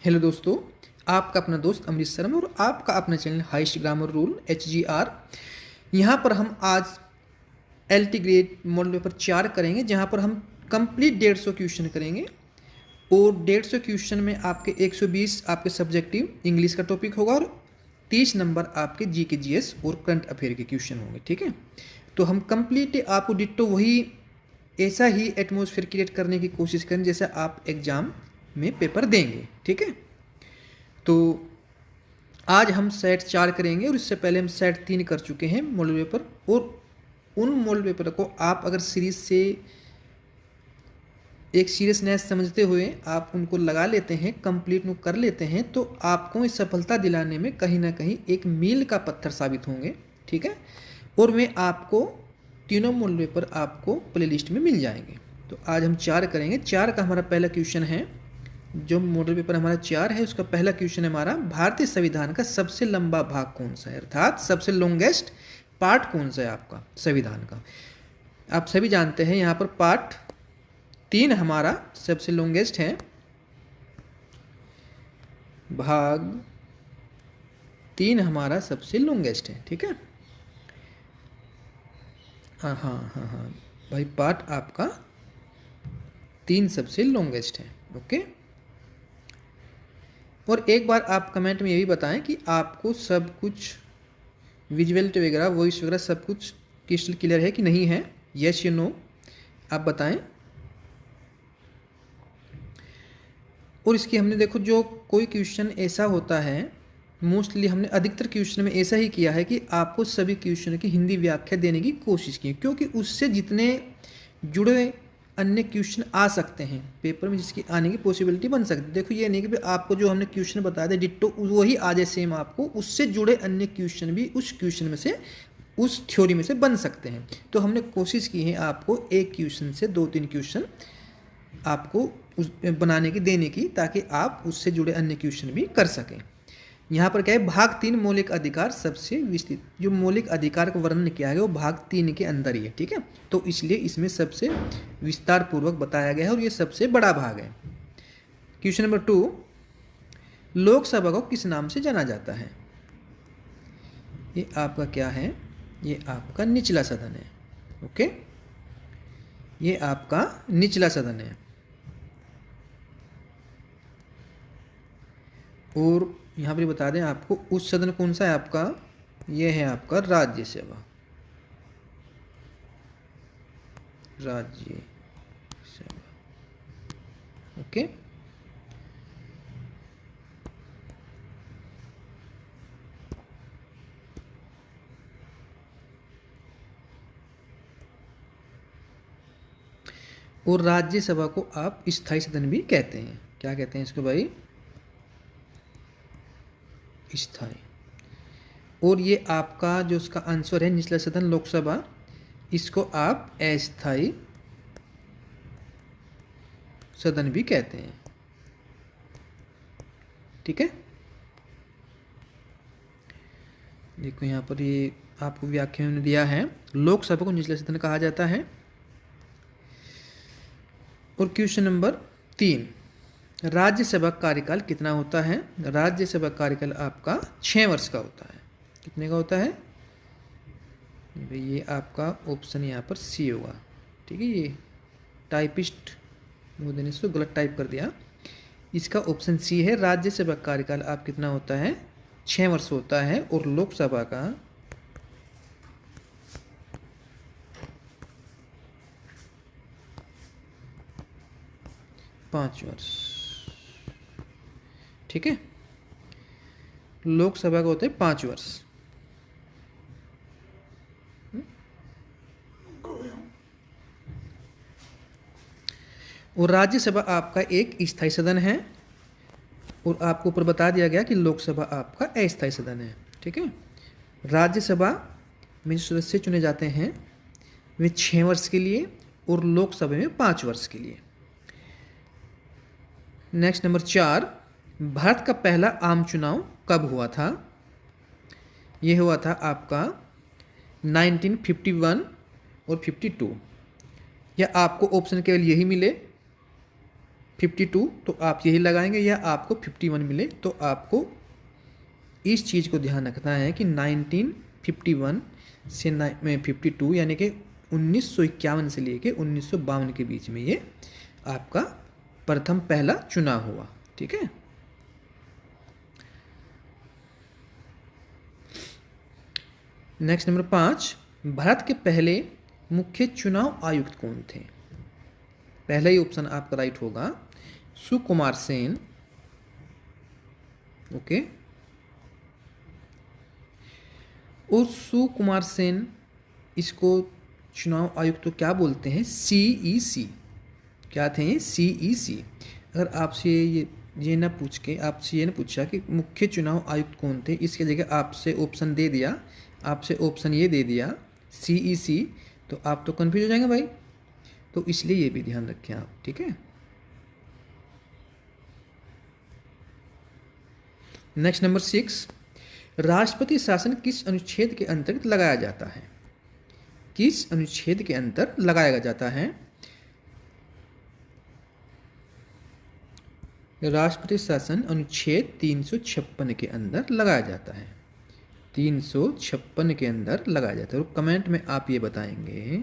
Hello दोस्तों, आपका अपना दोस्त अमृत शर्मा और आपका अपना channel highest grammar rule HGR। यहाँ पर हम आज LT ग्रेड मॉडल पेपर 4 करेंगे, जहाँ पर हम कंप्लीट 150 क्वेश्चन करेंगे। और 150 क्वेश्चन में आपके 120 आपके सब्जेक्टिव इंग्लिश का टॉपिक होगा और 30 नंबर आपके GK GS और करंट अफेयर के क्वेश्चन होंगे। ठीक है, तो हम कंप्लीट आपको डिट्टो वही ऐसा ही एटमॉस्फेयर क्रिएट करने की कोशिश करें जैसा आप एग्जाम में पेपर देंगे। ठीक है, तो आज हम सेट 4 करेंगे और इससे पहले हम सेट 3 कर चुके हैं मॉडल पेपर। और उन मॉडल पेपर को आप अगर सीरीज से एक सीरियसनेस समझते हुए आप उनको लगा लेते हैं, कंप्लीट कर लेते हैं, तो आपको इस सफलता दिलाने में कहीं ना कहीं एक मील का पत्थर साबित होंगे। ठीक है, और मैं आपको तीनों मॉडल पेपर आपको प्लेलिस्ट में मिल जाएंगे। तो आज हम 4 करेंगे। 4 का हमारा पहला क्वेश्चन है, जो मॉडल पेपर हमारा 4 है उसका पहला क्वेश्चन है हमारा, भारतीय संविधान का सबसे लंबा भाग कौन सा है, अर्थात सबसे लॉन्गेस्ट पार्ट कौन सा है आपका संविधान का। आप सभी जानते हैं यहाँ पर पार्ट 3 हमारा सबसे लॉन्गेस्ट है, भाग 3 हमारा सबसे लॉन्गेस्ट है। ठीक है, हाँ हाँ हाँ हाँ भाई, पार्ट आपका 3 सबसे लॉन्गेस्ट है। ओके, और एक बार आप कमेंट में ये भी बताएं कि आपको सब कुछ विजुअलिटी वगैरह वॉइस वगैरह सब कुछ क्रिस्टल क्लियर है कि नहीं है। यस या नो आप बताएं। और इसकी हमने देखो, जो कोई क्वेश्चन ऐसा होता है, मोस्टली हमने अधिकतर क्वेश्चन में ऐसा ही किया है कि आपको सभी क्वेश्चन की हिंदी व्याख्या देने की कोशिश की, क्योंकि उससे जितने जुड़े अन्य क्वेश्चन आ सकते हैं पेपर में, जिसकी आने की पॉसिबिलिटी बन सकती है। देखो ये नहीं कि आपको जो हमने क्वेश्चन बताया था डिट्टो वही आ जाए सेम, आपको उससे जुड़े अन्य क्वेश्चन भी उस क्वेश्चन में से, उस थ्योरी में से बन सकते हैं। तो हमने कोशिश की है आपको एक क्वेश्चन से 2-3 क्वेश्चन आपको उस बनाने की, देने की, ताकि आप उससे जुड़े अन्य क्वेश्चन भी कर सकें। यहाँ पर क्या है, भाग 3 मौलिक अधिकार सबसे विस्तृत, जो मौलिक अधिकार का वर्णन किया गया वो भाग 3 के अंदर ही है। ठीक है, तो इसलिए इसमें सबसे विस्तार पूर्वक बताया गया है और ये सबसे बड़ा भाग है। क्वेश्चन नंबर 2, लोकसभा को किस नाम से जाना जाता है। ये आपका क्या है, ये आपका निचला सदन है। ओके, ये आपका निचला सदन है। और यहाँ पर बता दें आपको, उच्च सदन कौन सा है आपका, ये है आपका राज्यसभा। राज्यसभा। ओके, और राज्यसभा को आप स्थायी सदन भी कहते हैं। क्या कहते हैं इसको भाई, स्थायी। और ये आपका जो उसका आंसर है निचला सदन लोकसभा, इसको आप अस्थायी सदन भी कहते हैं। ठीक है, देखो यहाँ पर ये आपको व्याख्या में दिया है, लोकसभा को निचला सदन कहा जाता है। और क्वेश्चन नंबर 3, राज्यसभा कार्यकाल कितना होता है। राज्यसभा कार्यकाल आपका 6 वर्ष का होता है। कितने का होता है भाई, ये आपका ऑप्शन यहाँ पर सी होगा। ठीक है, ये टाइपिस्ट वो देने से गलत टाइप कर दिया, इसका ऑप्शन सी है। राज्यसभा कार्यकाल आप कितना होता है, 6 वर्ष होता है, और लोकसभा का 5 वर्ष। ठीक है, लोकसभा का होता है 5 वर्ष। और राज्यसभा आपका एक स्थायी सदन है, और आपको ऊपर बता दिया गया कि लोकसभा आपका अस्थायी सदन है। ठीक है, राज्यसभा में सदस्य चुने जाते हैं वे 6 वर्ष के लिए, और लोकसभा में 5 वर्ष के लिए। नेक्स्ट नंबर 4, भारत का पहला आम चुनाव कब हुआ था। यह हुआ था आपका 1951 और 52। या आपको ऑप्शन केवल यही मिले 52 तो आप यही लगाएंगे, या आपको 51 मिले तो आपको इस चीज़ को ध्यान रखना है कि 1951 से 52 यानी कि 1951 से लेके 1952 के बीच में ये आपका प्रथम पहला चुनाव हुआ। ठीक है। नेक्स्ट नंबर 5, भारत के पहले मुख्य चुनाव आयुक्त कौन थे? पहला ही ऑप्शन आपका राइट होगा, सुकुमार सेन। ओके। और सुकुमार सेन, इसको चुनाव आयुक्त तो क्या बोलते हैं? CEC। क्या थे ये? CEC। अगर आपसे ये ना पूछ के आपसे ये ना पूछा कि मुख्य चुनाव आयुक्त कौन थे, इसके जगह आपसे ऑप्शन दे दिया, आपसे ऑप्शन ये दे दिया CEC, तो आप तो कंफ्यूज हो जाएंगे भाई। तो इसलिए ये भी ध्यान रखें आप। ठीक है। नेक्स्ट नंबर 6, राष्ट्रपति शासन किस अनुच्छेद के अंतर्गत लगाया जाता है? किस अनुच्छेद के अंतर लगाया जाता है? राष्ट्रपति शासन अनुच्छेद 356 के अंदर लगाया जाता है। 356 के अंदर लगाया जाता है। और कमेंट में आप ये बताएंगे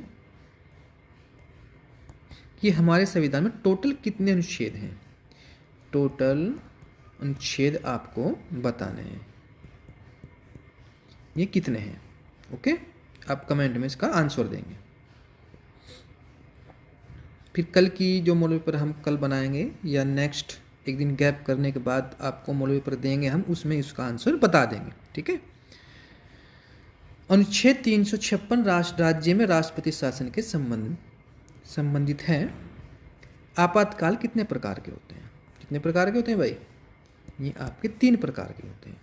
कि हमारे संविधान में टोटल कितने अनुच्छेद हैं। टोटल अनुच्छेद आपको बताने हैं, ये कितने हैं। ओके, आप कमेंट में इसका आंसर देंगे। फिर कल की जो मॉडल पेपर हम कल बनाएंगे, या नेक्स्ट एक दिन गैप करने के बाद आपको मॉडल पेपर देंगे हम, उसमें इसका आंसर बता देंगे। ठीक है। अनुच्छेद 356 राज्य में राष्ट्रपति शासन के संबंधित है। आपातकाल कितने प्रकार के होते हैं? कितने प्रकार के होते हैं भाई? ये आपके 3 प्रकार के होते हैं,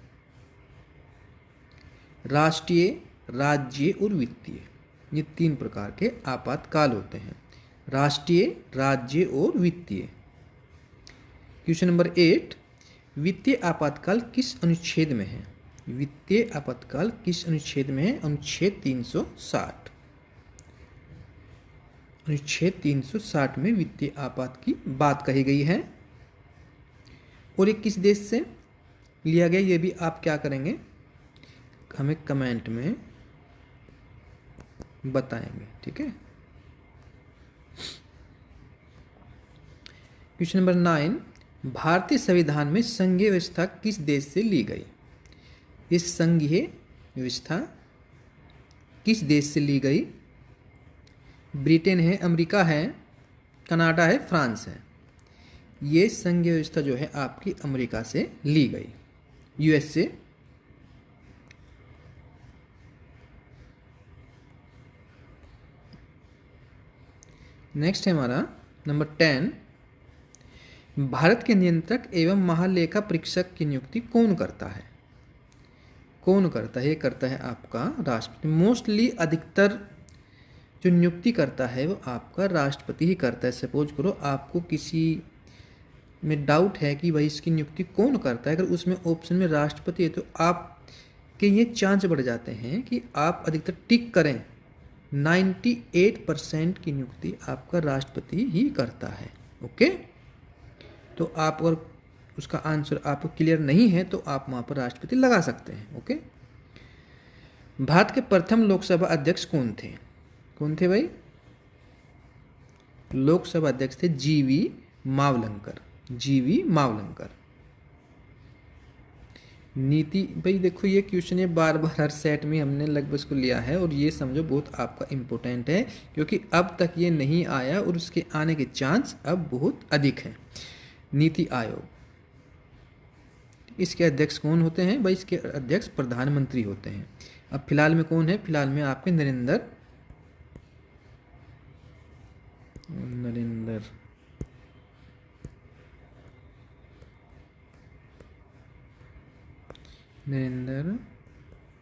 राष्ट्रीय, राज्य और वित्तीय। ये 3 प्रकार के आपातकाल होते हैं, राष्ट्रीय, राज्य और वित्तीय। क्वेश्चन नंबर 8, वित्तीय आपातकाल किस अनुच्छेद में है? वित्तीय आपातकाल किस अनुच्छेद में है? अनुच्छेद 360। अनुच्छेद 360 में वित्तीय आपात की बात कही गई है। और ये किस देश से लिया गया, ये भी आप क्या करेंगे, हमें कमेंट में बताएंगे। ठीक है। क्वेश्चन नंबर 9, भारतीय संविधान में संघीय व्यवस्था किस देश से ली गई? इस संघीय व्यवस्था किस देश से ली गई? ब्रिटेन है, अमेरिका है, कनाडा है, फ्रांस है। ये संघीय व्यवस्था जो है आपकी अमेरिका से ली गई, USA। नेक्स्ट है हमारा नंबर 10, भारत के नियंत्रक एवं महालेखा परीक्षक की नियुक्ति कौन करता है? कौन करता है? ये करता है आपका राष्ट्रपति। मोस्टली अधिकतर जो नियुक्ति करता है वो आपका राष्ट्रपति ही करता है। सपोज करो आपको किसी में डाउट है कि भाई इसकी नियुक्ति कौन करता है, अगर उसमें ऑप्शन में राष्ट्रपति है तो आपके ये चांस बढ़ जाते हैं कि आप अधिकतर टिक करें। 98% की नियुक्ति आपका राष्ट्रपति ही करता है। ओके, तो आप अगर उसका आंसर आपको क्लियर नहीं है तो आप वहाँ पर राष्ट्रपति लगा सकते हैं। ओके। भारत के प्रथम लोकसभा अध्यक्ष कौन थे? कौन थे भाई? लोकसभा अध्यक्ष थे GV मावलंकर। GV मावलंकर। नीति, भाई देखो ये क्वेश्चन है बार बार हर सेट में हमने लगभग इसको लिया है, और ये समझो बहुत आपका इम्पोर्टेंट है क्योंकि अब तक ये नहीं आया और उसके आने के चांस अब बहुत अधिक हैं। नीति आयोग, इसके अध्यक्ष कौन होते हैं भाई? इसके अध्यक्ष प्रधानमंत्री होते हैं। अब फिलहाल में कौन है? फिलहाल में आपके नरेंद्र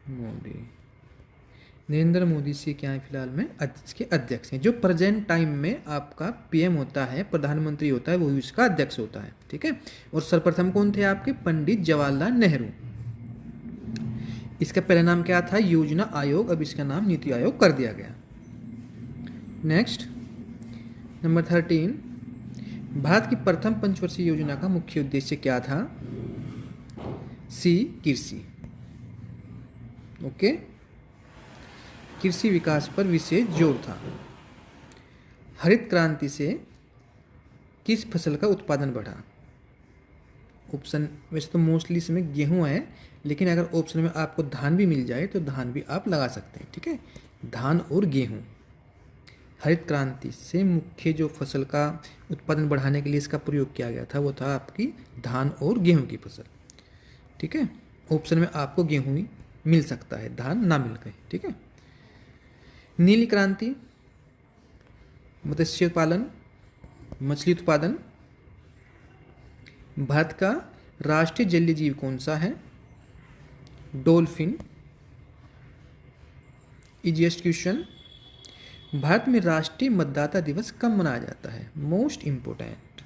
मोदी। नरेंद्र मोदी से क्या है फिलहाल में इसके अध्यक्ष हैं। जो प्रेजेंट टाइम में आपका PM होता है, प्रधानमंत्री होता है, वही उसका अध्यक्ष होता है। ठीक है। और सर्वप्रथम कौन थे आपके? पंडित जवाहरलाल नेहरू। इसका पहला नाम क्या था? योजना आयोग। अब इसका नाम नीति आयोग कर दिया गया। नेक्स्ट नंबर 13, भारत की प्रथम पंचवर्षीय योजना का मुख्य उद्देश्य क्या था? सी, कृषि। ओके, कृषि विकास पर विशेष जोर था। हरित क्रांति से किस फसल का उत्पादन बढ़ा? ऑप्शन वैसे तो मोस्टली इसमें गेहूं है, लेकिन अगर ऑप्शन में आपको धान भी मिल जाए तो धान भी आप लगा सकते हैं। ठीक है, धान और गेहूं। हरित क्रांति से मुख्य जो फसल का उत्पादन बढ़ाने के लिए इसका प्रयोग किया गया था वो था आपकी धान और गेहूं की फसल। ठीक है, ऑप्शन में आपको गेहूं ही मिल सकता है, धान ना मिल गए। ठीक है, नीली क्रांति, मत्स्य पालन, मछली उत्पादन। भारत का राष्ट्रीय जलीय जीव कौन सा है? डॉल्फिन। इजीएस्ट क्वेश्चन, भारत में राष्ट्रीय मतदाता दिवस कब मनाया जाता है? Most important.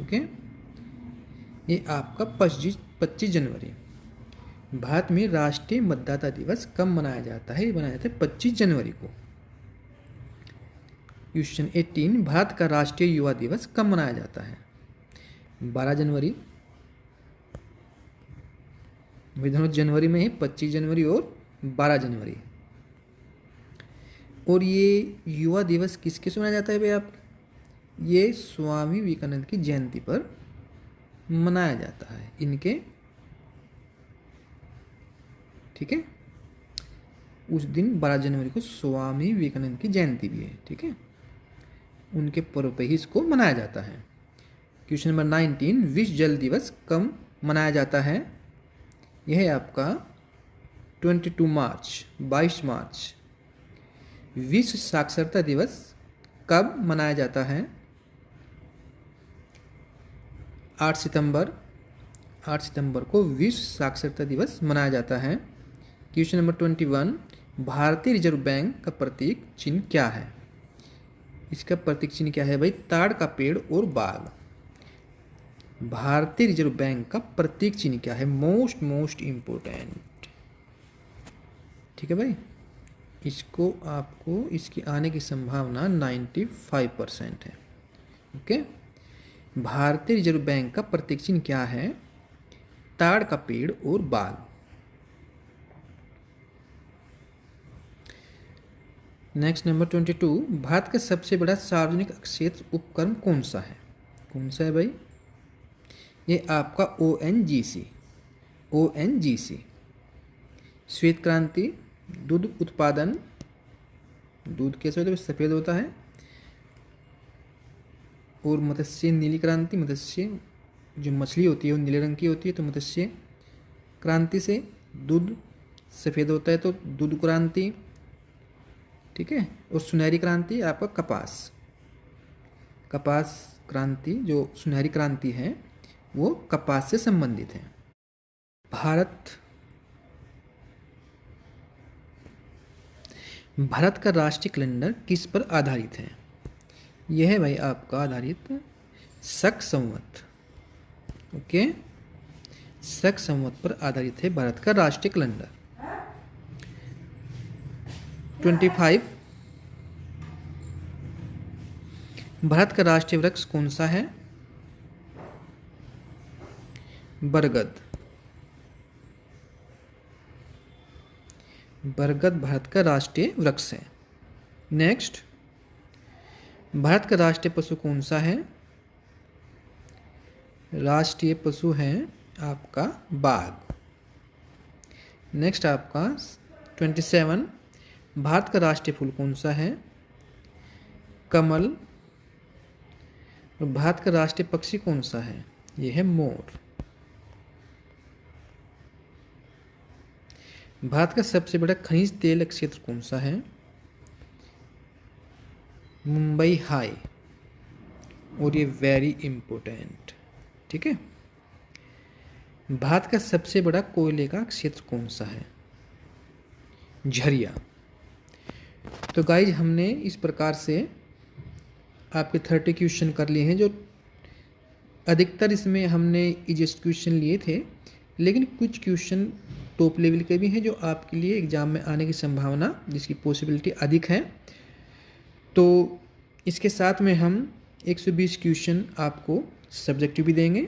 ओके, ये आपका 25 जनवरी। भारत में राष्ट्रीय मतदाता दिवस कब मनाया जाता है? ये मनाया जाता है 25 जनवरी को। क्वेश्चन 18, भारत का राष्ट्रीय युवा दिवस कब मनाया जाता है? 12 जनवरी। दोनों जनवरी में ही, 25 जनवरी और 12 जनवरी। और ये युवा दिवस किसके से मनाया जाता है भाई? आप ये स्वामी विवेकानंद की जयंती पर मनाया जाता है इनके। ठीक है, उस दिन 12 जनवरी को स्वामी विवेकानंद की जयंती भी है। ठीक है, उनके पर्व पर ही इसको मनाया जाता है। क्वेश्चन नंबर 19, विश्व जल दिवस कब मनाया जाता है? यह है आपका 22 मार्च, 22 मार्च। विश्व साक्षरता दिवस कब मनाया जाता है? 8 सितंबर। 8 सितंबर को विश्व साक्षरता दिवस मनाया जाता है। क्वेश्चन नंबर 21, भारतीय रिजर्व बैंक का प्रतीक चिन्ह क्या है? इसका प्रतीक चिन्ह क्या है भाई? ताड़ का पेड़ और बाग। भारतीय रिजर्व बैंक का प्रतीक चिन्ह क्या है? Most important. ठीक है भाई, इसको आपको इसकी आने की संभावना 95% है। ओके, भारतीय रिजर्व बैंक का प्रतीक चिन्ह क्या है? ताड़ का पेड़ और बाग। नेक्स्ट नंबर 22, भारत का सबसे बड़ा सार्वजनिक क्षेत्र उपक्रम कौन सा है? कौन सा है भाई? ये आपका ONGC। ONGC। श्वेत क्रांति, दूध उत्पादन। दूध कैसे होता है? सफ़ेद होता है। और मत्स्य, नीली क्रांति, मत्स्य जो मछली होती है वो नीले रंग की होती है, तो मत्स्य क्रांति से दूध सफ़ेद होता है तो दूध क्रांति। ठीक है, और सुनहरी क्रांति आपका कपास। कपास क्रांति जो सुनहरी क्रांति है वो कपास से संबंधित है। भारत का राष्ट्रीय कैलेंडर किस पर आधारित है? यह है भाई आपका आधारित शक संवत। ओके, शक संवत पर आधारित है भारत का राष्ट्रीय कैलेंडर। 25, भारत का राष्ट्रीय वृक्ष कौन सा है? बरगद। बरगद भारत का राष्ट्रीय वृक्ष है। नेक्स्ट, भारत का राष्ट्रीय पशु कौन सा है? राष्ट्रीय पशु है आपका बाघ। नेक्स्ट आपका 27, भारत का राष्ट्रीय फूल कौन सा है? कमल। और भारत का राष्ट्रीय पक्षी कौन सा है? यह है मोर। भारत का सबसे बड़ा खनिज तेल क्षेत्र कौन सा है? मुंबई हाई। और ये वेरी इंपॉर्टेंट। ठीक है, भारत का सबसे बड़ा कोयले का क्षेत्र कौन सा है? झरिया। तो गाइज हमने इस प्रकार से आपके 30 क्वेश्चन कर लिए हैं, जो अधिकतर इसमें हमने इजीएस्ट क्वेश्चन लिए थे, लेकिन कुछ क्वेश्चन टॉप लेवल के भी हैं जो आपके लिए एग्जाम में आने की संभावना, जिसकी पॉसिबिलिटी अधिक है। तो इसके साथ में हम 120 क्वेश्चन आपको सब्जेक्टिव भी देंगे।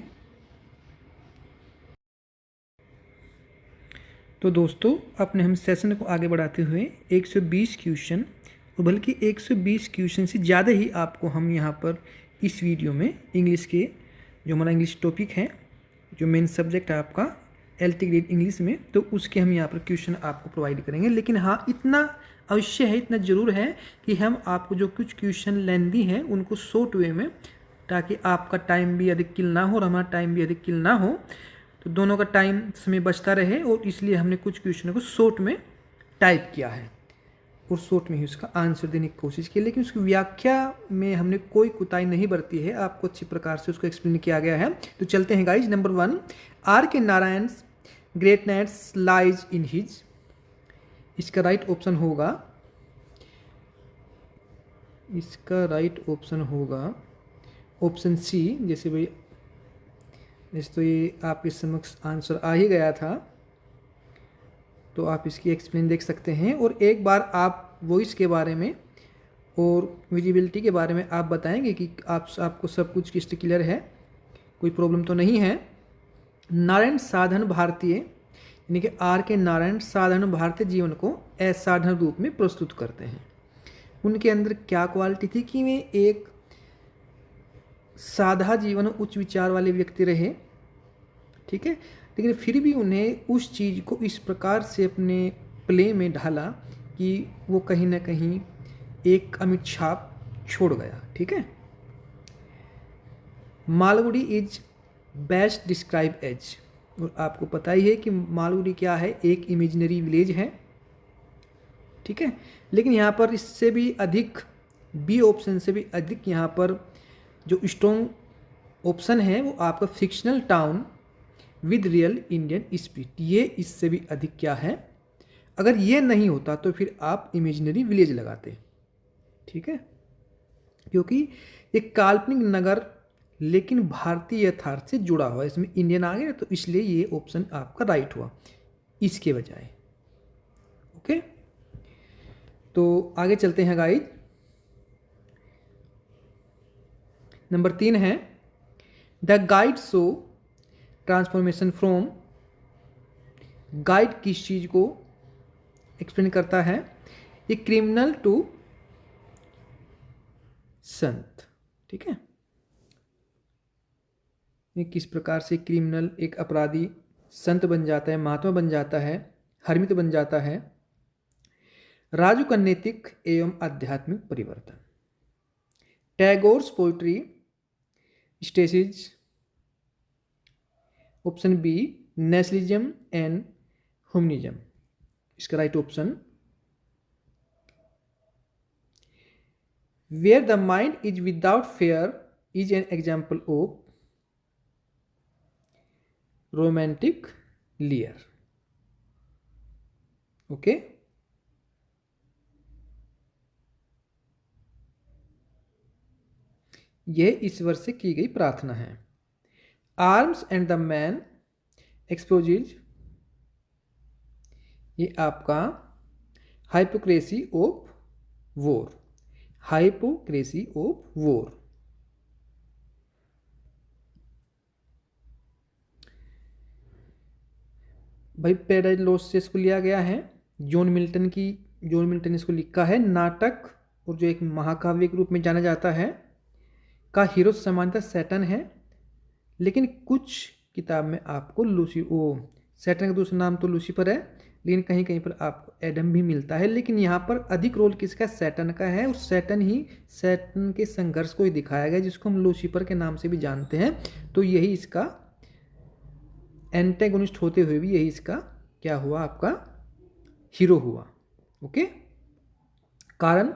तो दोस्तों, अपने हम सेशन को आगे बढ़ाते हुए 120 क्वेश्चन, और बल्कि 120 क्वेश्चन से ज़्यादा ही आपको हम यहाँ पर इस वीडियो में इंग्लिश के, जो हमारा इंग्लिश टॉपिक है, जो मेन सब्जेक्ट है आपका LT ग्रेड इंग्लिश में, तो उसके हम यहाँ पर क्वेश्चन आपको प्रोवाइड करेंगे। लेकिन हाँ, इतना अवश्य है, इतना ज़रूर है कि हम आपको जो कुछ क्वेश्चन लेंदी हैं उनको शॉर्ट वे में, ताकि आपका टाइम भी अधिक किल ना हो और हमारा टाइम भी अधिक किल ना हो, तो दोनों का टाइम समय बचता रहे, और इसलिए हमने कुछ क्वेश्चन को शॉर्ट में टाइप किया है और शॉर्ट में ही उसका आंसर देने की कोशिश की। लेकिन उसकी व्याख्या में हमने कोई कुताही नहीं बरती है, आपको अच्छी प्रकार से उसको एक्सप्लेन किया गया है। तो चलते हैं guys. Number 1, R.K. Narayan's greatness lies in his. इसका राइट ऑप्शन होगा, इसका राइट ऑप्शन होगा ऑप्शन सी। जैसे भाई, जैसे तो ये आपके समक्ष आंसर आ ही गया था, तो आप इसकी एक्सप्लेन देख सकते हैं। और एक बार आप वॉइस के बारे में और विजिबिलिटी के बारे में आप बताएंगे कि आपको सब कुछ क्रिस्टल क्लियर है, कोई प्रॉब्लम तो नहीं है। नारायण साधारण भारतीय, यानी कि R.K. नारायण साधारण भारतीय जीवन को असाधारण रूप में प्रस्तुत करते हैं। उनके अंदर क्या क्वालिटी थी कि वे एक साधा जीवन, उच्च विचार वाले व्यक्ति रहे, ठीक है, लेकिन फिर भी उन्हें उस चीज़ को इस प्रकार से अपने प्ले में ढाला कि वो कहीं ना कहीं एक अमिट छाप छोड़ गया, ठीक है। Malgudi is best describe as, और आपको पता ही है कि मालगुडी क्या है, एक इमेजिनरी विलेज है, ठीक है। लेकिन यहाँ पर इससे भी अधिक, बी ऑप्शन से भी अधिक यहाँ पर जो स्ट्रॉन्ग ऑप्शन है वो आपका fictional town with real Indian spirit, ये इससे भी अधिक क्या है। अगर ये नहीं होता तो फिर आप इमेजिनरी विलेज लगाते, ठीक है, क्योंकि एक काल्पनिक नगर लेकिन भारतीय यथार्थ से जुड़ा हुआ है, इसमें इंडियन आ गया, तो इसलिए ये ऑप्शन आपका राइट हुआ इसके बजाय। ओके, तो आगे चलते हैं गाइज। नंबर 3 है, the guide show transformation from. Guide किस चीज को एक्सप्लेन करता है, ए क्रिमिनल टू संत, ठीक है। ये किस प्रकार से क्रिमिनल, एक अपराधी, संत बन जाता है, महात्मा बन जाता है, हरमित बन जाता है। राजू का नैतिक एवं आध्यात्मिक परिवर्तन। Tagore's poetry stresses. Option B, nationalism and humanism. इसका right option, where the mind is without fear is an example of romantic lyre. Okay, यह ईश्वर से की गई प्रार्थना है। Arms and the man exposes, ये आपका hypocrisy of war, hypocrisy of war. भाई पैराडाइज लॉस्ट से इसको लिया गया है, जॉन मिल्टन इसको लिखा है। नाटक और जो एक महाकाव्य के रूप में जाना जाता है, का हीरो सामान्यतः सैटन है, लेकिन कुछ किताब में आपको सैटन का दूसरा नाम तो लूसीफर है, लेकिन कहीं कहीं पर आपको एडम भी मिलता है। लेकिन यहाँ पर अधिक रोल किसका, सैटन का है, और सैटन के संघर्ष को ही दिखाया गया, जिसको हम लूसीफर के नाम से भी जानते हैं। तो यही इसका एंटेगोनिस्ट होते हुए भी यही इसका क्या हुआ, आपका हीरो हुआ। ओके, कारण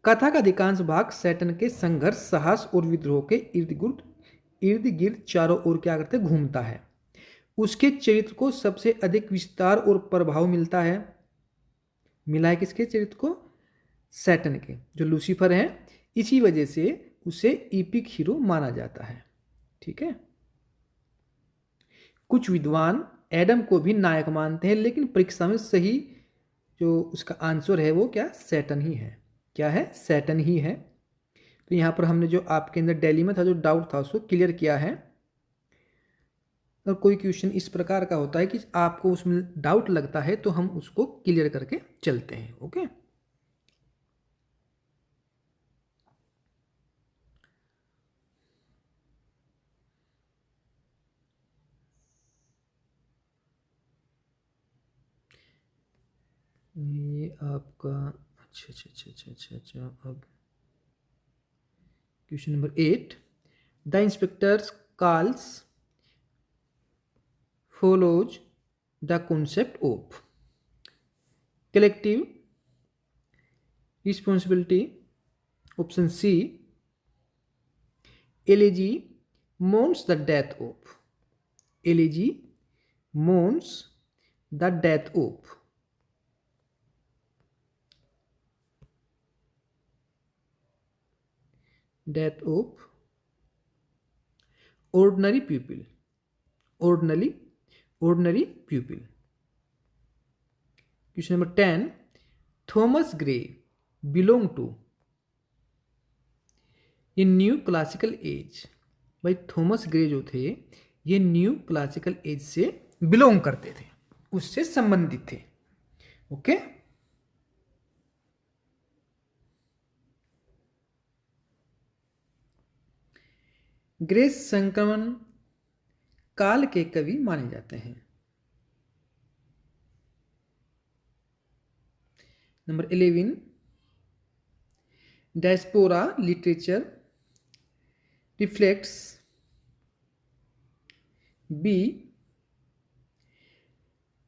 कथा का अधिकांश भाग सैटन के संघर्ष, साहस और विद्रोह के इर्द गिर्द चारों ओर क्या करते घूमता है। उसके चरित्र को सबसे अधिक विस्तार और प्रभाव मिला है किसके चरित्र को, सैटन के, जो लूसीफर है। इसी वजह से उसे ईपिक हीरो माना जाता है, ठीक है। कुछ विद्वान एडम को भी नायक मानते हैं, लेकिन परीक्षा में सही जो उसका आंसर है वो क्या, सैटन ही है। क्या है, सैटन ही है। तो यहाँ पर हमने जो आपके अंदर दिल्ली में था, जो डाउट था, उसको क्लियर किया है। और कोई क्वेश्चन इस प्रकार का होता है कि आपको उसमें डाउट लगता है तो हम उसको क्लियर करके चलते हैं। ओके, ये आपका अच्छा। अब question number 8, the inspectors calls follows the concept of collective responsibility. Option C, LAG mourns the death of. LAG mourns the death of. Death of ordinary pupil. Ordinary pupil. Question number 10, Thomas Gray belong to ये new classical as. भाई Thomas Gray जो थे ये new classical as से belong करते थे, उससे संबंधित थे। ओके, ग्रे संक्रमण काल के कवि माने जाते हैं। Number 11, diaspora literature reflects B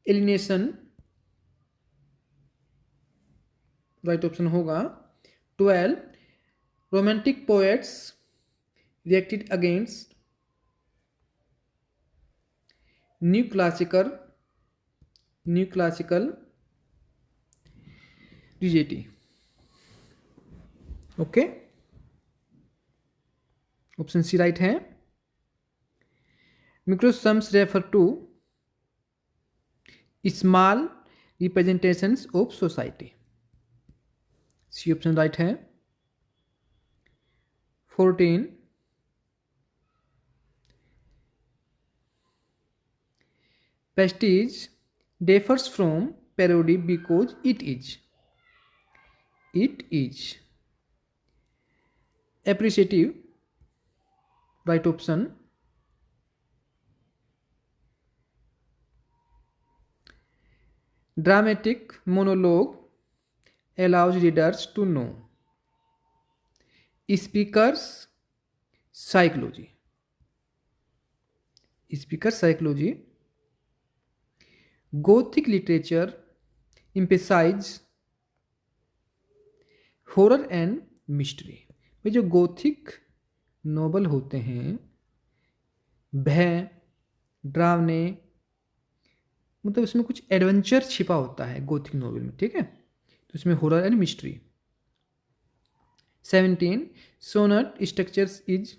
alienation. Right option होगा 12, romantic poets reacted against new classical rigidity. Okay, option C right है। Microcosms refer to small representations of society. C option right है। 14, prestige differs from parody because it is appreciative. Right option. Dramatic monologue allows readers to know speaker's psychology. Gothic literature emphasizes horror and mystery. ये जो Gothic novel होते हैं, भय, डरावने, मतलब उसमें कुछ एडवेंचर छिपा होता है गोथिक नॉवल में, ठीक है, तो इसमें horror and mystery. 17, sonnet structures is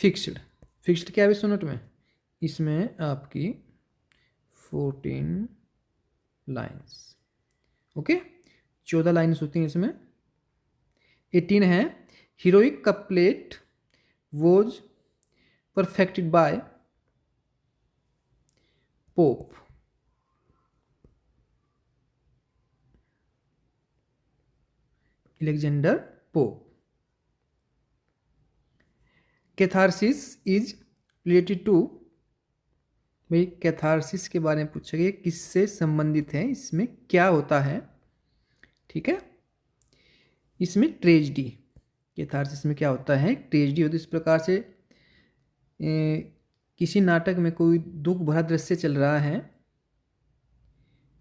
fixed क्या है सोनेट में? इसमें आपकी 14 लाइन्स। ओके, 14 लाइन्स होती हैं इसमें। 18 है, heroic couplet was perfected by Pope. Alexander Pope. Catharsis is related to, भाई कैथारसिस के बारे में पूछा गया, किससे संबंधित है, इसमें क्या होता है, ठीक है, इसमें ट्रेजिडी। कैथारसिस में क्या होता है? ट्रेजिडी होती है। इस प्रकार से किसी नाटक में कोई दुख भरा दृश्य चल रहा है,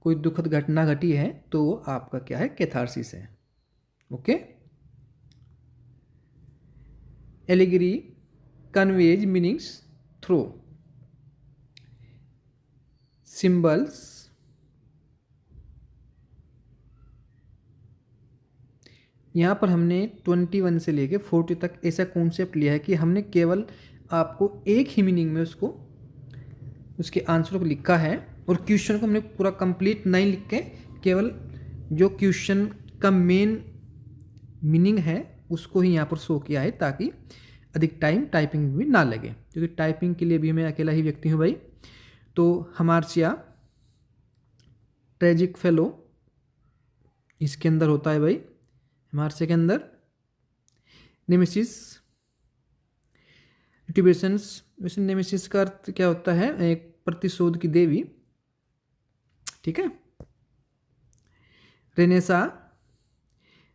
कोई दुखद घटना घटी है, तो वो आपका क्या है? कैथारसिस है। Okay, allegory conveys meanings through symbols, यहाँ पर हमने 21 से लेके 40 तक ऐसा कॉन्सेप्ट लिया है कि हमने केवल आपको एक ही मीनिंग में उसको, उसके आंसर को लिखा है, और क्वेश्चन को हमने पूरा कंप्लीट नहीं लिख के केवल जो क्वेश्चन का मेन मीनिंग है उसको ही यहाँ पर शो किया है ताकि अधिक टाइम टाइपिंग में भी ना लगे, क्योंकि टाइपिंग के लिए भी मैं अकेला ही व्यक्ति हूँ भाई। तो हमार्सिया ट्रेजिक फेलो इसके अंदर होता है भाई, हमार्सिया के अंदर। नेमेसिस टिबेशंस, वैसे नेमेसिस का अर्थ क्या होता है, एक प्रतिशोध की देवी, ठीक है। Renaissance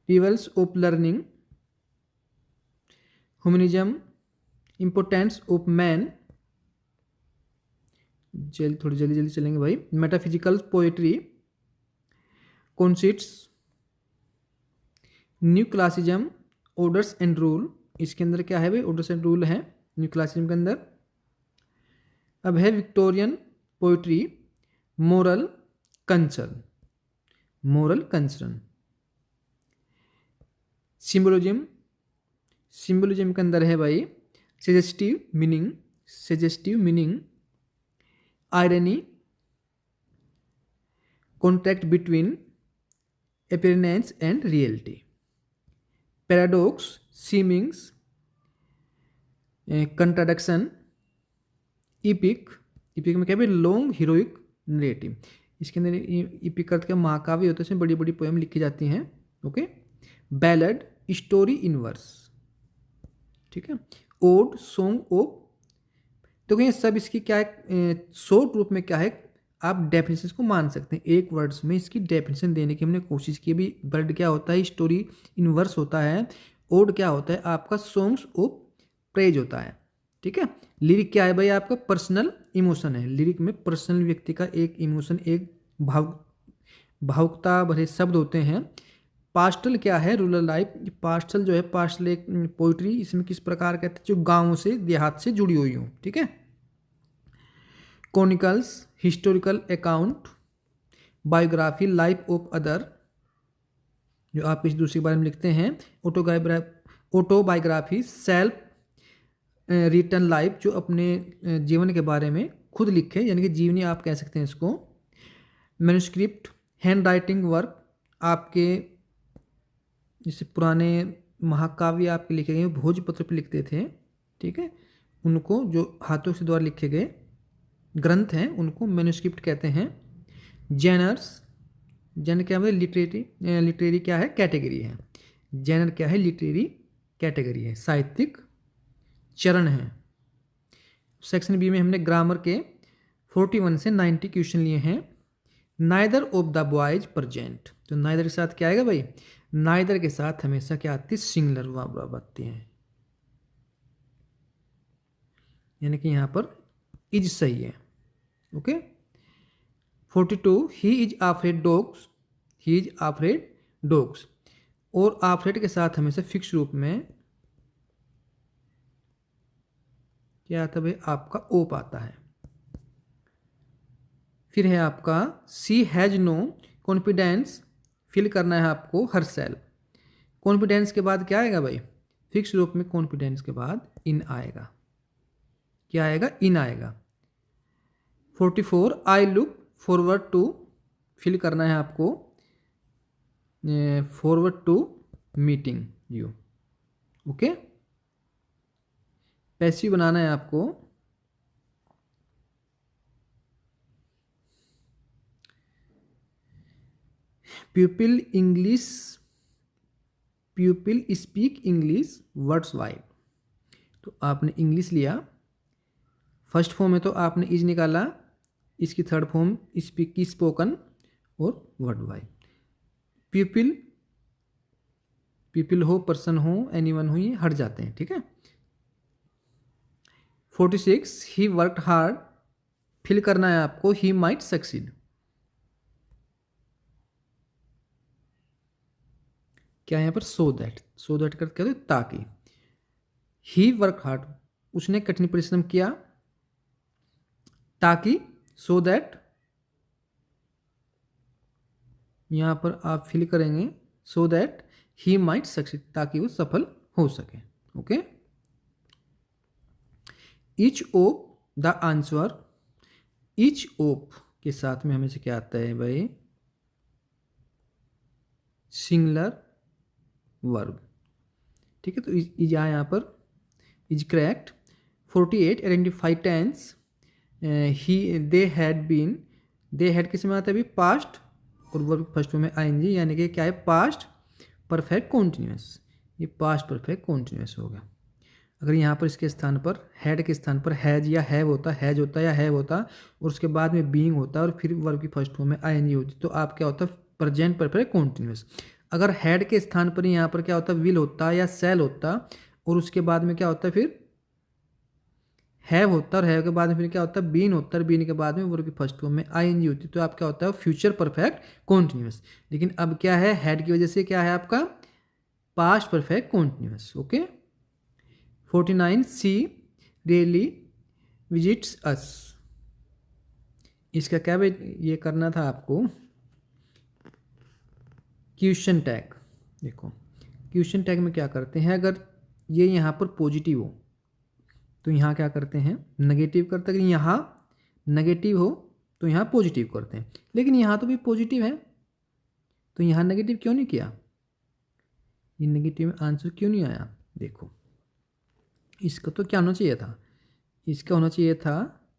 revival of learning, humanism importance of man, थोड़ी जल्दी जल्दी चलेंगे भाई। Metaphysical poetry, conceits, new classicism, orders and rule, इसके अंदर क्या है भाई, ऑर्डर्स एंड रूल है न्यू क्लासिज्म के अंदर। अब है Victorian poetry, moral concern, moral concern. Symbolism, symbolism के अंदर है भाई suggestive meaning, suggestive meaning, irony, contract between appearance and reality, paradox, seemings, contradiction, epic, epic में क्या है लॉन्ग हीरोइक नरेटिव, इसके अंदर इपिक अर्थ का महाकाव्य होता है, इसमें बड़ी बड़ी पोएम लिखी जाती हैं, okay. Ballad, story in verse, ठीक है। ओड, सॉन्ग ऑफ, तो ये सब इसकी क्या है, शॉर्ट रूप में क्या है, आप डेफिनेशन को मान सकते हैं। एक वर्ड्स में इसकी डेफिनेशन देने की हमने कोशिश की भी। वर्ड क्या होता है, स्टोरी इन वर्स होता है। ओड क्या होता है आपका, सॉन्ग्स ऑफ प्रेज होता है, ठीक है। लिरिक क्या है भाई आपका, पर्सनल इमोशन है। लिरिक में पर्सनल व्यक्ति का एक इमोशन, एक भावुकता भरे शब्द होते हैं। पास्टल क्या है, रूरल लाइफ। पास्टल जो है, पास्टल एक पोइट्री, इसमें किस प्रकार कहते हैं, जो गाँव से देहात से जुड़ी हुई हो, ठीक है। Chronicles, historical account, biography, life of other, जो आप किसी दूसरे के बारे में लिखते हैं। ऑटोबायोग्राफी, सेल्फ रिटन लाइफ, जो अपने जीवन के बारे में खुद लिखे, यानी कि जीवनी आप कह सकते हैं इसको। मैन्युस्क्रिप्ट, हैंड राइटिंग वर्क, आपके जैसे पुराने महाकाव्य आपके लिखे गए भोजपत्र पर लिखते थे, ठीक है, उनको जो हाथों से द्वारा लिखे गए ग्रंथ हैं उनको मैन्युस्क्रिप्ट कहते हैं। जेनर्स, जेनर क्या है, लिटरेरी, लिटरेरी क्या है, कैटेगरी है। जेनर क्या है, लिटरेरी कैटेगरी है, साहित्यिक चरण है। सेक्शन बी में हमने ग्रामर के 41 से 90 क्वेश्चन लिए हैं। Neither of the boys present, तो नाइदर के साथ क्या आएगा भाई, नाइदर के साथ हमेशा क्या आती है, सिंगुलर वर्ब आती है, यानी कि यहाँ पर इज सही है, okay. 42 he is afraid dogs, he is afraid dogs, और आफ्रेड के साथ हमेशा फिक्स रूप में क्या आता है भाई, आपका ओप आता है। फिर है आपका सी हैज नो कॉन्फिडेंस, फिल करना है आपको हर सेल। कॉन्फिडेंस के बाद क्या आएगा भाई, फिक्स रूप में कॉन्फिडेंस के बाद इन आएगा, क्या आएगा, इन आएगा। 44 आई लुक फॉरवर्ड टू, फिल करना है आपको forward to meeting you, okay. Passive बनाना है आपको, pupil English, pupil speak English words wide, तो आपने इंग्लिश लिया, फर्स्ट फॉर्म में तो आपने इज निकाला, इसकी थर्ड फॉर्म स्पीक की स्पोकन और वर्ड वाइड। प्यूपिल, पीपल हो, पर्सन हो, एनीवन हो, ये हट जाते हैं, ठीक है। 46 ही वर्कड हार्ड, फिल करना है आपको ही माइट सक्सीड, क्या यहाँ पर सो दैट, सो दैट करते कहते ताकि। ही वर्क हार्ड, उसने कठिन परिश्रम किया ताकि, सो दैट, यहाँ पर आप फिल करेंगे so that he might succeed, ताकि वो सफल हो सके, okay. Each of the answer, each of के साथ में हमेशा क्या आता है भाई, सिंगुलर वर्ब। ठीक है, तो इज यहाँ पर is correct. 48 identify tense. He they had किस में आता है अभी पास्ट और वर्ब फर्स्ट में आईएनजी, यानी कि क्या है पास्ट परफेक्ट कॉन्टिन्यूस। ये पास्ट परफेक्ट कॉन्टिन्यूस होगा। अगर यहाँ पर इसके स्थान पर हैड के स्थान पर हैज या हैव होता, हैज होता या हैव होता और उसके बाद में बीइंग होता और फिर वर्ब की फर्स्ट फॉर्म में आईएनजी होती, तो आप क्या होता प्रेजेंट परफेक्ट कॉन्टिन्यूस। अगर हैड के स्थान पर यहाँ पर क्या होता विल होता या सेल होता और उसके बाद में क्या होता फिर हैव होता और हैव के बाद में फिर क्या होता है बीन होता है, बीन के बाद में वर्ब की फर्स्ट फॉर्म में आईएनजी होती, तो आप क्या होता है फ्यूचर परफेक्ट कॉन्टिन्यूस। लेकिन अब क्या है हैड की वजह से क्या है आपका पास्ट परफेक्ट कॉन्टिन्यूस। ओके। 49 सी रियली विजिट्स अस। इसका क्या ये करना था आपको क्वेश्चन टैग। देखो क्वेश्चन टैग में क्या करते हैं, अगर ये यहाँ पर पॉजिटिव हो तो यहाँ क्या करते हैं नेगेटिव करते हैं, अगर यहाँ नेगेटिव हो तो यहाँ पॉजिटिव करते हैं। लेकिन यहाँ तो भी पॉजिटिव है तो यहाँ नेगेटिव क्यों नहीं किया, ये नेगेटिव में आंसर क्यों नहीं आया। देखो इसका तो क्या होना चाहिए था, इसका होना चाहिए था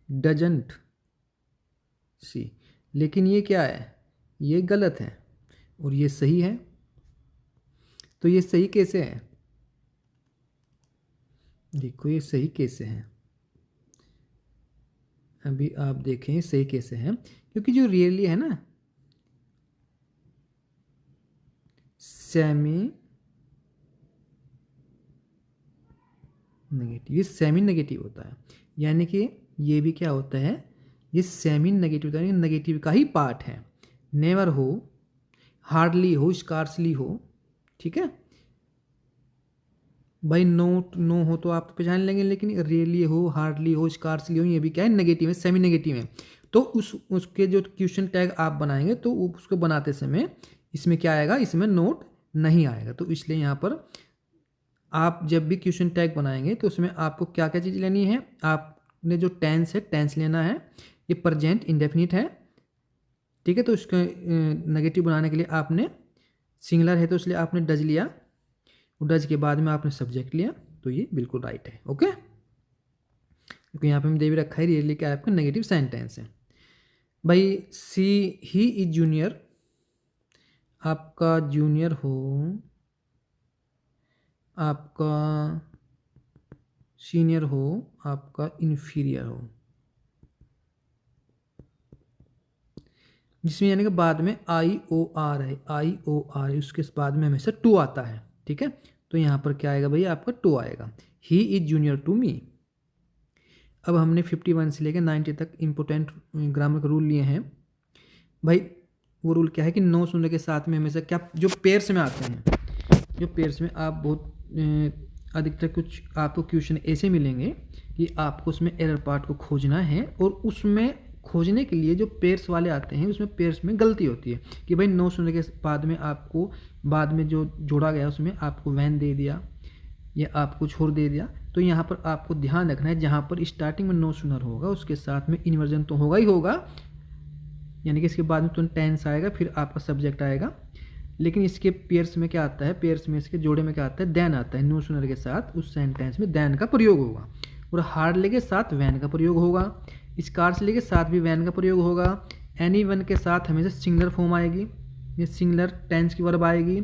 डजंट सी, लेकिन ये क्या है ये गलत है और ये सही है। तो ये सही कैसे है, देखो ये सही कैसे है, अभी आप देखें सही कैसे है, क्योंकि जो रियली है ना सेमी नेगेटिव, ये सेमी नेगेटिव होता है, यानी कि ये भी क्या होता है ये सेमी नेगेटिव होता है, नेगेटिव का ही पार्ट है। नेवर हो, हार्डली हो, स्कार्सली हो। ठीक है भाई, नो हो तो आप तो पहचान लेंगे, लेकिन रियली हो, हार्डली हो, स्कार्सली हो, ये भी क्या है नेगेटिव है, सेमी नेगेटिव है। तो उसके जो क्वेश्चन टैग आप बनाएंगे तो उसको बनाते समय इसमें क्या आएगा, इसमें नोट नहीं आएगा। तो इसलिए यहाँ पर आप जब भी क्वेश्चन टैग बनाएंगे तो उसमें आपको क्या क्या चीज़ लेनी है, आपने जो टेंस है टेंस लेना है, ये प्रेजेंट इंडेफिनिट है। ठीक है, तो इसको नेगेटिव बनाने के लिए आपने सिंगुलर है तो इसलिए आपने डज लिया, डज के बाद में आपने सब्जेक्ट लिया, तो ये बिल्कुल राइट है। ओके, क्योंकि यहाँ पे हमने दे भी रखा है रियली क्या आपका नेगेटिव सेंटेंस है। भाई सी ही इज जूनियर, आपका जूनियर हो, आपका सीनियर हो, आपका इन्फीरियर हो, जिसमें यानी कि बाद में आई ओ आर है, आई ओ आर है, उसके बाद में हमेशा टू आता है। ठीक है, तो यहाँ पर क्या आएगा भैया आपका टू आएगा। He is junior to me. अब हमने 51 से लेकर 90 तक इम्पोर्टेंट ग्रामर का रूल लिए हैं। भाई वो रूल क्या है कि नो सुनने के साथ में हमेशा क्या जो पेयर्स में आते हैं, जो पेयर्स में आप बहुत अधिकतर कुछ आपको क्वेश्चन ऐसे मिलेंगे कि आपको उसमें एरर पार्ट को खोजना है, और उसमें खोजने के लिए जो पेयर्स वाले आते हैं उसमें पेयर्स में गलती होती है कि भाई नो सुनने के बाद में आपको बाद में जो जोड़ा गया उसमें आपको वैन दे दिया या आपको छोड़ दे दिया। तो यहाँ पर आपको ध्यान रखना है, जहाँ पर स्टार्टिंग में नो सुनर होगा उसके साथ में इन्वर्जन तो होगा ही होगा, यानी कि इसके बाद में तो टेंस आएगा, फिर आपका सब्जेक्ट आएगा। लेकिन इसके पेयर्स में क्या आता है, पेयर्स में इसके जोड़े में क्या आता है, देन आता है। नो सुनर के साथ उस सेंटेंस में देन का प्रयोग होगा, और हार्डली के साथ वैन का प्रयोग होगा, स्कार्सली के साथ भी वैन का प्रयोग होगा, एनी वन के साथ हमेशा सिंगुलर फॉर्म आएगी, ये सिंगुलर टेंस की वर्ब आएगी,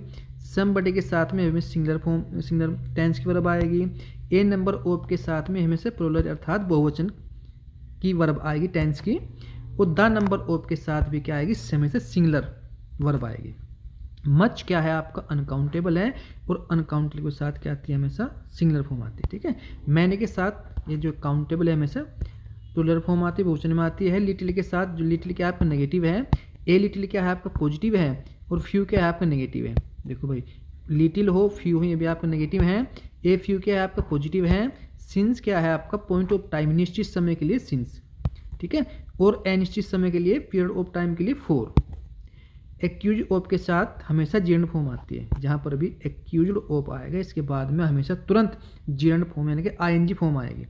समबडी के साथ में हमें सिंगुलर टेंस की वर्ब आएगी, ए नंबर ऑफ के साथ में हमेशा प्लूरल अर्थात बहुवचन की वर्ब आएगी टेंस की, और द नंबर ऑफ के साथ भी क्या आएगी हमेशा सिंगुलर वर्ब आएगी। मच क्या है आपका अनकाउंटेबल है, और अनकाउंटेबल के साथ क्या आती है हमेशा सिंगुलर फॉर्म आती है। ठीक है, मैनी के साथ ये जो काउंटेबल है हमेशा प्लूरल फॉर्म आती है, बहुवचन में आती है। लिटिल के साथ जो लिटिल क्या आपका नेगेटिव है, ए लिटिल क्या है आपका पॉजिटिव है, और फ्यू क्या है आपका नेगेटिव है। देखो भाई लिटिल हो फ्यू हो ये भी आपका नेगेटिव है, ए फ्यू क्या है आपका पॉजिटिव है, सिंस क्या है आपका पॉइंट ऑफ टाइम निश्चित समय के लिए सिंस। ठीक है, और अनिश्चित समय के लिए पीरियड ऑफ टाइम के लिए फोर। एक्यूज ऑफ के साथ हमेशा जीर्ण फॉर्म आती है, जहाँ पर भी एक्यूज्ड ऑफ आएगा इसके बाद में हमेशा तुरंत जीर्ण फॉर्म यानी कि आईएनजी फॉर्म आएगी,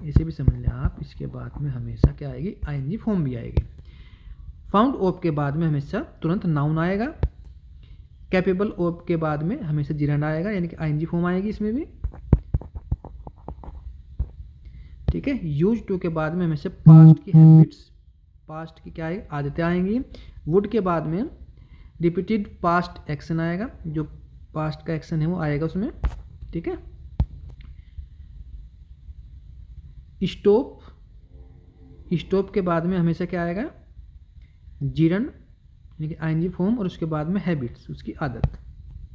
इसे भी समझ लें आप। इसके बाद में हमेशा क्या आएगी आईएनजी फॉर्म भी आएगी। फाउंड ऑफ के बाद में हमेशा तुरंत नाउन आएगा। कैपेबल ऑफ के बाद में हमेशा जिरंड आएगा, यानी कि आईएनजी फॉर्म आएगी इसमें भी, ठीक है। यूज टू के बाद में हमेशा पास्ट की हैबिट्स, पास्ट की क्या है आदतें आएंगी। वुड के बाद में रिपीटेड पास्ट एक्शन आएगा, जो पास्ट का एक्शन है वो आएगा उसमें, ठीक है। स्टॉप, स्टॉप के बाद में हमेशा क्या आएगा जिरंड, यानी कि आईएनजी फॉर्म, और उसके बाद में हैबिट्स, उसकी आदत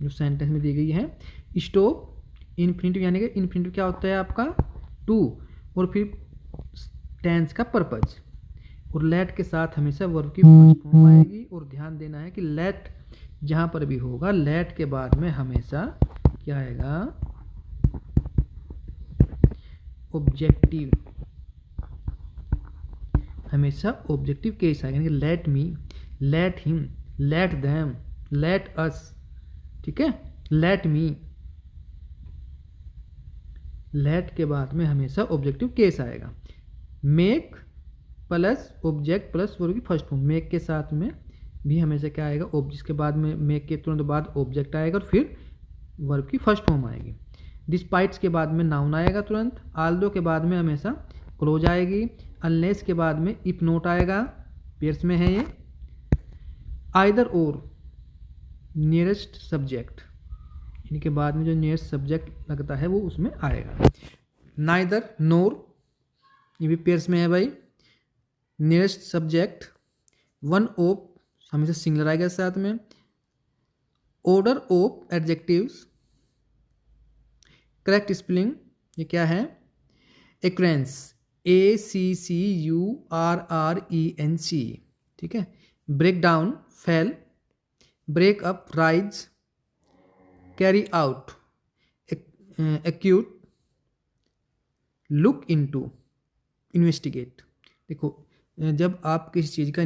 जो सेंटेंस में दी गई है। स्टॉप इन्फिनिटिव, यानी कि इन्फिनिटिव क्या होता है आपका टू, और फिर टेंस का पर्पज, और लेट के साथ हमेशा वर्ब की फर्स्ट फॉर्म आएगी। और ध्यान देना है कि लेट जहाँ पर भी होगा, लेट के बाद में हमेशा क्या आएगा ऑब्जेक्टिव, हमेशा ऑब्जेक्टिव केस आएगा, यानी कि let me, let him, let them, let us, ठीक है। लेट मी, लेट के बाद में हमेशा ऑब्जेक्टिव केस आएगा। Make plus object plus verb की फर्स्ट फॉर्म, मेक के साथ में भी हमेशा क्या आएगा ऑब्जेक्ट के बाद में, मेक के तुरंत बाद ऑब्जेक्ट आएगा और फिर वर्ब की फर्स्ट फॉर्म आएगी। डिस्पाइट्स के बाद में नाउन आएगा तुरंत। आल्दो के बाद में हमेशा क्लोज आएगी। अनलेस के बाद में इफ नोट आएगा, पेयर्स में है ये। आइदर और नियरेस्ट सब्जेक्ट, इनके बाद में जो नियरेस्ट सब्जेक्ट लगता है वो उसमें आएगा। नाइदर नोर, ये भी पेयर्स में है भाई। नियरेस्ट सब्जेक्ट, वन ऑफ हमेशा सिंगलर आएगा साथ में। Order of adjectives, correct spelling ये क्या है एक्रेंस, ACCURRENC, ठीक है। Break down, fail. Break up, rise. Carry out, execute. Look into, investigate. देखो जब आप किसी चीज़ का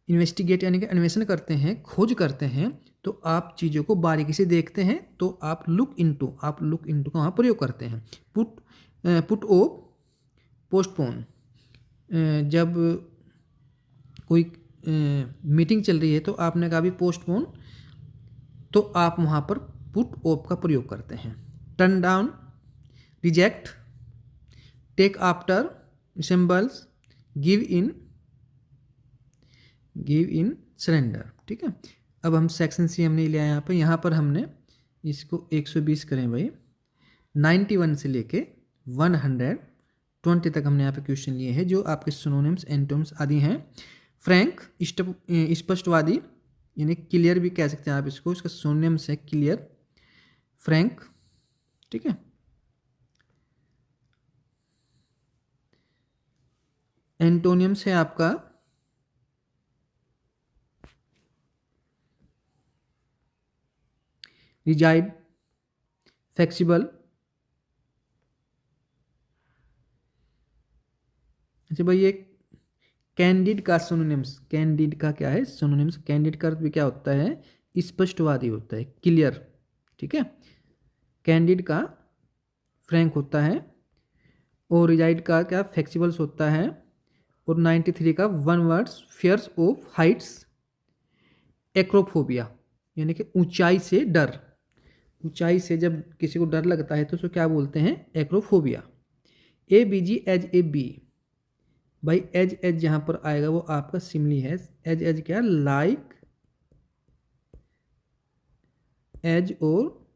इन्वेस्टिगेट यानी कि अन्वेषण करते हैं, खोज करते हैं, तो आप चीज़ों को बारीकी से देखते हैं, तो आप लुक इनटू, आप लुक इनटू का वहाँ प्रयोग करते हैं। पुट ऑफ, पोस्टपोन, जब कोई मीटिंग चल रही है तो आपने कहा भी पोस्टपोन, तो आप वहाँ पर पुट ऑफ का प्रयोग करते हैं। Turn down, reject. Take after, resembles. Give in, surrender, ठीक है। अब हम सेक्शन सी हमने लिया यहाँ पर हमने इसको 120 करें भाई, 91 से लेके 120 तक हमने यहाँ पे क्वेश्चन लिए हैं, जो आपके सिनोनिम्स, एंटोनिम्स आदि हैं। फ्रैंक, स्पष्टवादी, यानी क्लियर भी कह सकते हैं आप इसको, इसका सिनोनिम्स है क्लियर, फ्रैंक, ठीक है। एंटोनियम्स है आपका रिजाइड, फ्लेक्सिबल। अच्छा भाई ये कैंडिड का सिनोनिम्स, कैंडिड का क्या है सिनोनिम्स, कैंडिड का अर्थ भी क्या होता है स्पष्टवादी होता है, क्लियर, ठीक है। कैंडिड का फ्रैंक होता है, और रिजाइड का क्या फ्लेक्सिबल्स होता है, और 93 का one words, fears of heights. Acrophobia, यानी कि ऊंचाई से डर, ऊंचाई से जब किसी को डर लगता है तो उसको क्या बोलते हैं acrophobia. ABG, as A B, भाई एज एज जहाँ पर आएगा वो आपका सिमली है। एज एज क्या, लाइक, एज और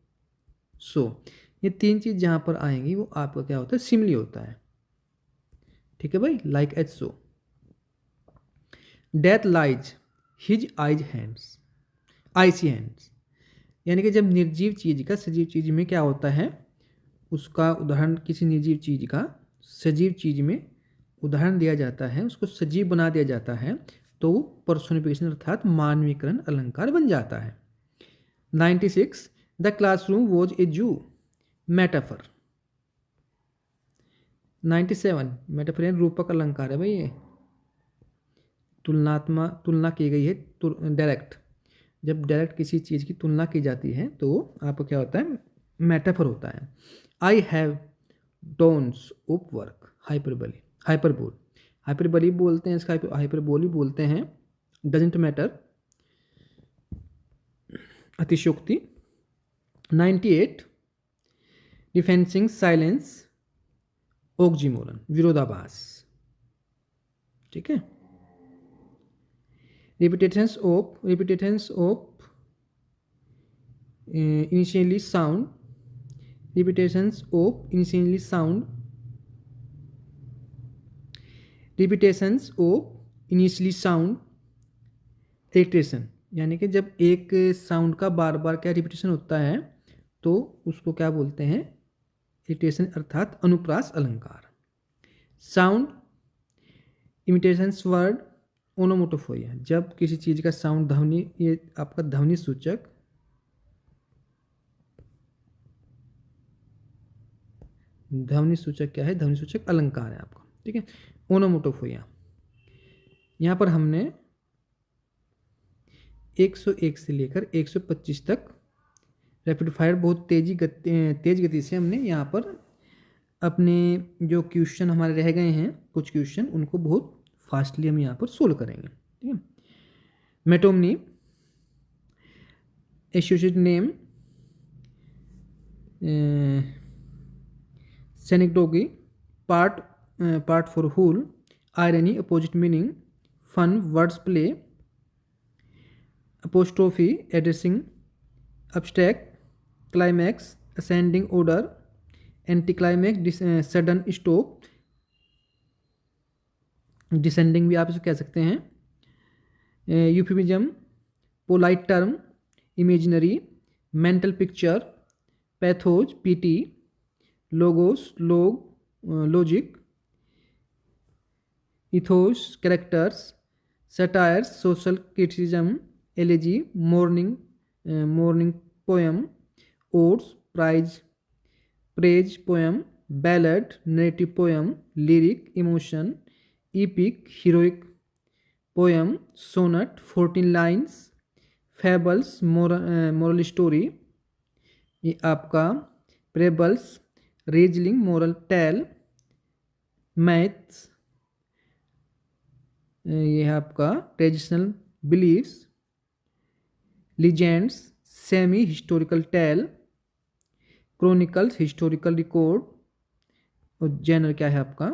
सो, ये तीन चीज जहाँ पर आएंगी वो आपका क्या होता है सिमली होता है, ठीक है भाई, like, as, so. Death lays his eyes hands, icy hands, यानी कि जब निर्जीव चीज का सजीव चीज में क्या होता है, उसका उदाहरण किसी निर्जीव चीज का सजीव चीज में उदाहरण दिया जाता है, उसको सजीव बना दिया जाता है, तो वो पर्सोनिफिकेशन अर्थात मानवीकरण अलंकार बन जाता है। 96 द क्लासरूम वॉज ए जू, मेटाफर। 97 मेटाफर यानी रूपक अलंकार है भाई, ये तुलना की गई है डायरेक्ट, जब डायरेक्ट किसी चीज़ की तुलना की जाती है तो आपको क्या होता है मेटाफर होता है। I have tons of work, hyperbole, hyperbole बोलते हैं इसका, हाइपरबोली बोलते हैं, डजेंट मैटर। अतिशयोक्ति। 98 डिफेंसिंग साइलेंस, ऑक्जीमोरन, विरोधाभास। ठीक है। Repetitions of initially sound, repetitions of initially sound, repetitions of initially sound irritation, यानी कि जब एक साउंड का बार बार क्या रिपीटेशन होता है तो उसको क्या बोलते हैं, इरिटेशन अर्थात अनुप्रास अलंकार। साउंड इमिटेशंस वर्ड, ओनोमोटोफोइया, जब किसी चीज का साउंड ध्वनि, ये आपका ध्वनि सूचक, ध्वनि सूचक क्या है, ध्वनि सूचक अलंकार है आपका। ठीक है। ओनोमोटोफोइया, यहाँ पर हमने 101 से लेकर 125 तक रैपिड फायर बहुत तेज गति से हमने यहाँ पर अपने जो क्वेश्चन हमारे रह गए हैं, कुछ क्वेश्चन, उनको बहुत फास्टली हम यहाँ पर सोल्व करेंगे। ठीक है। Metonymy, associated name, synecdoche, part for whole, irony, opposite meaning, pun, words play, apostrophe, addressing, abstract, climax, ascending order, anti climax, sudden stop, descending भी आप इसे कह सकते हैं, euphemism, polite term, imaginary, mental picture, pathos, pity, logos, logic, ethos, characters, satires, social criticism, elegy, mourning poem, odes, praise poem, ballad, narrative poem, lyric, emotion, epic, heroic poem, sonnet, 14 lines, fables, moral story, ये आपका parables, रीजलिंग, moral tale, myths, ये है आपका traditional beliefs, legends, semi historical tale, chronicles, historical record, और genre क्या है आपका,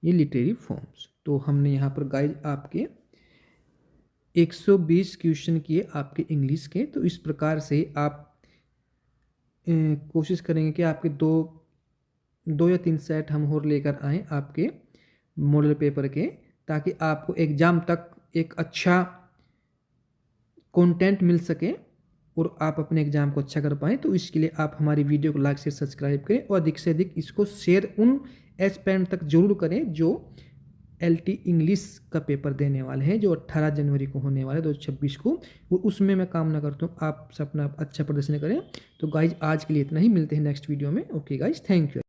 ये लिटरेरी फॉर्म्स। तो हमने यहाँ पर गाइज आपके 120 क्वेश्चन किए आपके इंग्लिश के। तो इस प्रकार से आप कोशिश करेंगे कि आपके दो या 3 सेट हम और लेकर आएँ आपके मॉडल पेपर के, ताकि आपको एग्ज़ाम तक एक अच्छा कंटेंट मिल सके और आप अपने एग्ज़ाम को अच्छा कर पाएँ। तो इसके लिए आप हमारी वीडियो को लाइक से सब्सक्राइब करें और अधिक से अधिक इसको शेयर उन एस्पिरेंट तक जरूर करें जो LT इंग्लिश का पेपर देने वाले हैं, जो 18 जनवरी को होने वाला है 2026 को। और उसमें मैं कामना करता हूँ आप सब अपना अच्छा प्रदर्शन करें। तो गाइज आज के लिए इतना ही, मिलते हैं नेक्स्ट वीडियो में। Okay guys, thank you.